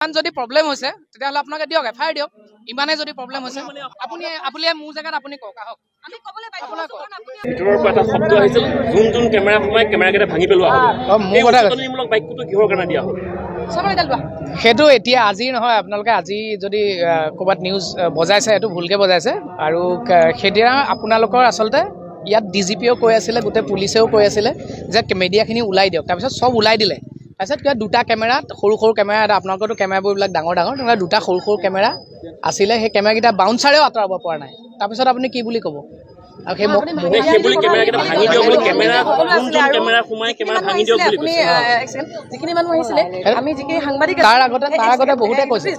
ইমান যদি প্ৰব্লেম হৈছে তেতিয়াহ'লে আপোনালোকে দিয়ক এফআইআৰ দিয়ক ইমানে যদি প্ৰব্লেম হৈছে আপুনি মোৰ জেগাত আপুনি কওক আহক ভিতৰৰ পৰা এটা শব্দ আহিছিল যোন কেমেৰা সোমাই কেমেৰাকেইটা ভাঙি পেলোৱা হ'ব মোৰ কথা উচতনিমূলক বাক্যটো কিহৰ কাৰণে দিয়া হ'ল সেইটো এতিয়া আজি নহয় আপোনালোকে আজি যদি ক'ৰবাত নিউজ বজাইছে সেইটো ভুলকৈ বজাইছে আৰু সেইদিনা আপোনালোকৰ আচলতে ইয়াত ডিজিপিও কৈ আছিলে গোটেই পুলিচেও কৈ আছিলে যে মিডিয়াখিনি ওলাই দিয়ক তাৰপিছত চব ওলাই দিলে তাৰপিছত কিবা দুটা কেমেৰাত সৰু কেমেৰা এটা আপোনালোকৰতো কেমেৰাবোৰবিলাক ডাঙৰ তেনেকুৱা দুটা সৰু কেমেৰা আছিলে সেই কেমেৰাকেইটা বাউন্সাৰেও আঁতৰাব পৰা নাই তাৰপিছত আপুনি কি বুলি ক'ব আৰু সেই বুলি কেমেৰাকেইটা ভাঙি দিয়ক বুলি কেমেৰা যোন কেমেৰা সোমাই কেমেৰা ভাঙি দিয়ক বুলি কৈছে যিখিনি মানুহ আহিছিলে আমি যিখিনি সাংবাদিক তাৰ আগতে বহুতে কৈছে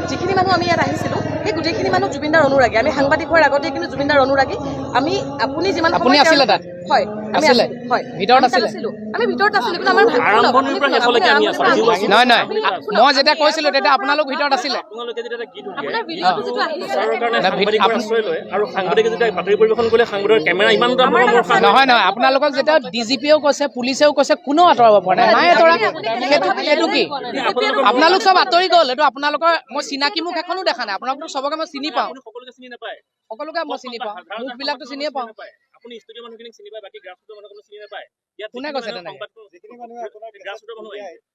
যিখিনি মানুহ আমি ইয়াত আহিছিলোঁ সেই গোটেইখিনি মানুহ জুবিনদাৰ অনুৰাগী আমি সাংবাদিক হোৱাৰ আগতে কিন্তু জুবিনদাৰ অনুৰাগী আমি আপুনি যিমান আপুনি আছিলে তাত হয় আছিলে হয় ভিতৰত আছিলে আমি ভিতৰত আছিলোঁ কিন্তু আমাৰ আৰম্ভণিৰ পৰা শেষলৈকে আমি আছোঁ নহয় মই যেতিয়া কৈছিলোঁ তেতিয়া আপোনালোক ভিতৰত আছিলে আপোনালোকে যেতিয়া গীত উলিয়াই কাৰণে সাংবাদিকৰ আশ্ৰয় লয় আৰু সাংবাদিকে যেতিয়া বাতৰি পৰিৱেশন কৰিলে সাংবাদিকৰ কেমেৰা ইমান নহয় আপোনালোকক যেতিয়া ডিজিপিও কৈছে পুলিচেও কৈছে কোনো আঁতৰাব পৰা নাই আঁতৰা সেইটো কি আপোনালোক চব আঁতৰি গ'ল এইটো আপোনালোকৰ মই চিনাকি মুখ এখনো দেখা নাই আপোনালোকতো চবকে মই চিনি পাওঁ সকলোকে চিনি নাপায় সকলোকে মই চিনি পাওঁ মুখবিলাকতো চিনিয়ে পাওঁ আপুনি ষ্টুডিঅ' মানুহখিনিক চিনি পায় বাকী গ্ৰাছৰুটৰ মানুহখিনিক চিনি নাপায় কোনে কৈছে তেনেকৈ গ্ৰাছৰুটৰ মানুহ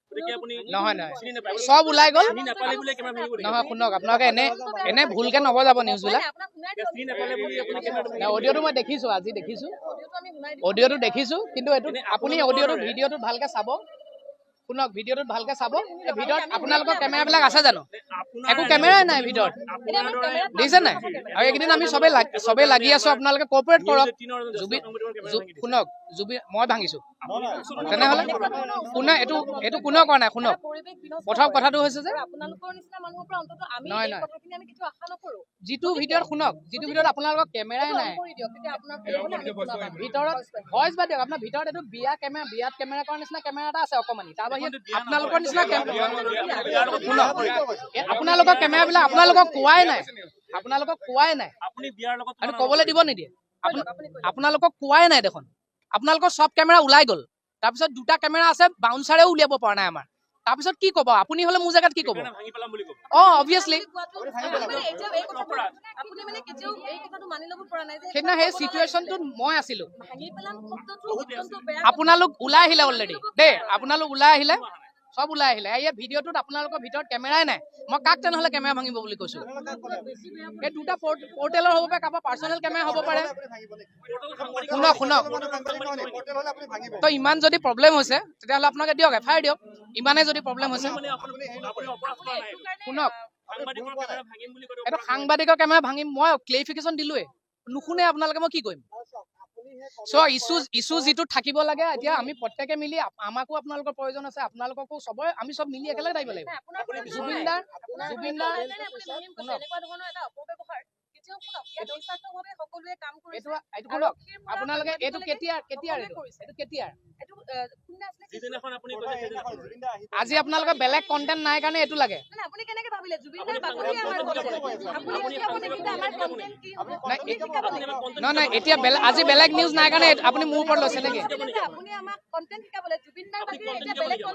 গতিকে আপুনি নহয় চিনি নাপায় চব ওলাই গ'ল চিনি নাপালে বুলি কেমেৰা ভাঙিব নহয় শুনক আপোনালোকে এনে ভুলকে নবজাব নিউজবিলাক চিনি নাপালে বুলি আপুনি কেমেৰা অডিঅ'টো মই দেখিছোঁ আজি দেখিছোঁ অডিঅ'টো দেখিছোঁ কিন্তু এইটো আপুনি অডিঅ'টো ভিডিঅ'টোত ভালকৈ চাব শুনক ভিডিঅ'টোত ভালকৈ চাব এই ভিতৰত আপোনালোকৰ কেমেৰাবিলাক আছে জানো একো কেমেৰাই নাই ভিতৰত দেখিছে নাই আৰু এইকেইদিন আমি চবেই লাগি আছোঁ আপোনালোকে কৰ্পৰেট কৰক শুনক মই ভাঙিছোঁ তেনেহ'লে কোনে এইটো কোনেও কৰা নাই শুনক প্ৰথম কথাটো হৈছে যে নহয় যিটো ভিডিঅ'ত শুনক যিটো ভিডিঅ'ত আপোনালোকৰ কেমেৰাই নাই ভিতৰত ভইচ বাদ দিয়ক আপোনাৰ ভিতৰত এইটো বিয়াত কেমেৰা কৰাৰ নিচিনা কেমেৰা এটা আছে অকণমানি তাৰ বাহিৰে আপোনালোকৰ নিচিনা শুনক আপোনালোকৰ কেমেৰাবিলাক আপোনালোকক কোৱাই নাই আৰু ক'বলৈ দিব নিদিয়ে আপোনালোকক কোৱাই নাই দেখোন আপোনালোকৰ চব কেমেৰা ওলাই গ'ল তাৰপিছত দুটা কেমেৰা আছে বাউন্সাৰেও উলিয়াব পৰা নাই আমাৰ তাৰপিছত কি ক'ব আপুনি হ'লে মোৰ জেগাত কি ক'ব অবভিয়াছলি সেইদিনা সেই চিটুৱেশ্যনটোত মই আছিলোঁ আপোনালোক ওলাই আহিলে অলৰেডি দেই আপোনালোক ওলাই আহিলে চব ওলাই আহিলে এই ভিডিঅ'টোত আপোনালোকৰ ভিতৰত কেমেৰাই নাই মই কাক তেনেহ'লে কেমেৰা ভাঙিব বুলি কৈছোঁ এই দুটা পৰ্টেলৰ হ'ব পাৰে কাৰোবাৰ পাৰ্চনেল কেমেৰা হ'ব পাৰে শুনক তো ইমান যদি প্ৰব্লেম হৈছে তেতিয়াহ'লে আপোনালোকে দিয়ক এফআইআৰ দিয়ক ইমানে যদি প্ৰব্লেম হৈছে শুনক এইটো সাংবাদিকৰ কেমেৰা ভাঙিম মই ক্লেৰিফিকেশ্যন দিলোৱে নুশুনে আপোনালোকে মই কি কৰিম চ' ইছ্যু যিটো থাকিব লাগে এতিয়া আমি প্ৰত্যেকে মিলি আমাকো আপোনালোকৰ প্ৰয়োজন আছে আপোনালোককো চবৰে আমি চব মিলি একেলগে থাকিব লাগিব জুবিনদাৰ আপোনালোকে এইটো কেতিয়াৰ আজি আপোনালোকে বেলেগ কণ্টেণ্ট নাই কাৰণে এইটো লাগে নহয় এতিয়া আজি বেলেগ নিউজ নাই কাৰণে আপুনি মোৰ ওপৰত লৈছে নেকি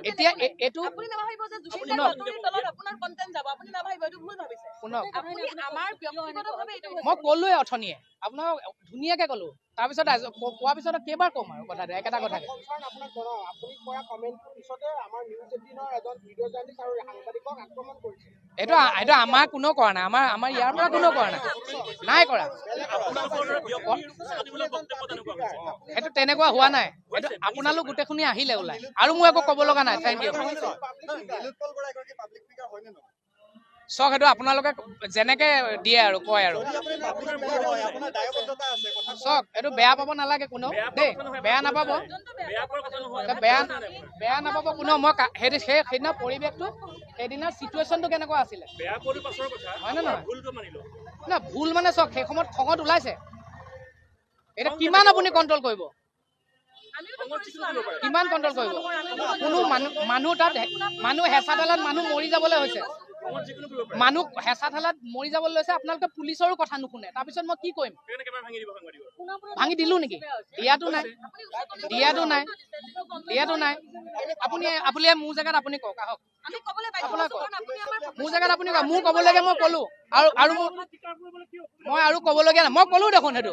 এতিয়া এইটো মই ক'লোৱে অথনিয়ে আপোনাক ধুনীয়াকে ক'লো তাৰপিছত কোৱাৰ পিছত কেইবাৰ ক'ম আৰু কথাটো একেটা কথাকে এইটো আমাৰ কোনেও কৰা নাই আমাৰ ইয়াৰ পৰা কোনেও কৰা নাই কৰা সেইটো তেনেকুৱা হোৱা নাই এইটো আপোনালোক গোটেইখিনি আহিলে ওলাই আৰু মোৰ একো ক'ব লগা নাই থেংক ইউ চক সেইটো আপোনালোকে যেনেকে দিয়ে আৰু কয় আৰু চক এইটো বেয়া পাব নালাগে কোনেও দেই বেয়া নাপাব কোনেও মই সেইদিনা পৰিৱেশটো সেইদিনা চিটুৱেশ্যনটো কেনেকুৱা আছিলে হয় নে নহয় না ভুল মানে চক সেই সময়ত খঙত ওলাইছে এতিয়া কিমান আপুনি কণ্ট্ৰল কৰিব কিমান কণ্ট্ৰল কৰিব কোনো মানুহ তাত মানুহ হেঁচা ডালত মানুহ মৰি যাবলৈ হৈছে খঙত যিকোনো কৰিব পাৰে মানুহ হেঁচা ঠেলাত মৰি যাবলৈ লৈছে আপোনালোকে পুলিচৰো কথা নুশুনে তাৰপিছত মই কি কৰিম সেইকাৰণে কেমেৰা ভাঙি দিব সাংবাদিকৰ ভাঙি দিলো নেকি দিয়াতো নাই আপুনি মোৰ জেগাত আপুনি কওক আহক আমি ক'বলৈ আপোনাক বাধ্য কাৰণ আপুনি আমাৰ মোৰ জেগাত আপুনি কওক মোৰ ক'বলৈকে মই ক'লো আৰু মই আৰু ক'বলগীয়া নাই মই ক'লো দেখোন সেইটো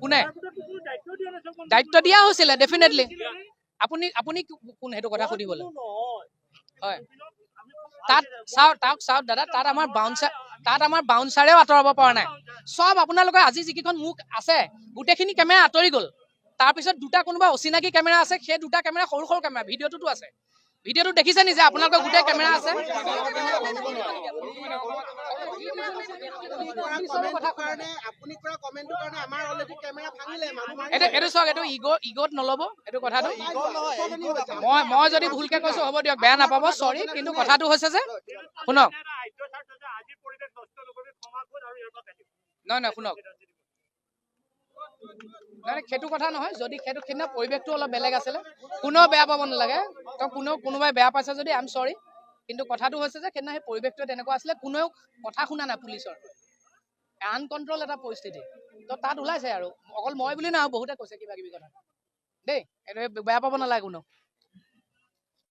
কোনে দায়িত্ব দিয়া হৈছিলে ডেফিনেটলি আপুনি কোন সেইটো কথা সুধিবলৈ হয় তাত চাওক দাদা তাত আমাৰ বাউন্সাৰেও আঁতৰাব পৰা নাই চব আপোনালোকৰ আজি যিকেইখন মুখ আছে গোটেইখিনি কেমেৰা আঁতৰি গ'ল তাৰপিছত দুটা কোনোবা অচিনাকি কেমেৰা আছে সেই দুটা কেমেৰা সৰু সৰু কেমেৰা ভিডিঅ'টোতো আছে ভিডিঅ'টো দেখিছে নিজে আপোনালোকৰ গোটেই কেমেৰা আছে এইটো চাওক এইটো ইগত নল'ব এইটো কথাটো মই যদি ভুলকে কৈছো হ'ব দিয়ক বেয়া নাপাব চৰি কিন্তু কথাটো হৈছে যে শুনক নহয় শুনক নাই সেইটো কথা নহয় যদি সেইটো সেইদিনা পৰিৱেশটো অলপ বেলেগ আছিলে কোনেও বেয়া পাব নালাগে কোনোবাই বেয়া পাইছে যদি আই এম চৰি কিন্তু কথাটো হৈছে যে সেইদিনা সেই পৰিৱেশটো তেনেকুৱা আছিলে কোনেও কথা শুনা নাই পুলিচৰ আনকণ্ট্ৰল এটা পৰিস্থিতি তো তাত ওলাইছে আৰু অকল মই বুলি নহয় বহুতে কৈছে কিবা কিবি কথা দেই এইটো বেয়া পাব নালাগে কোনেও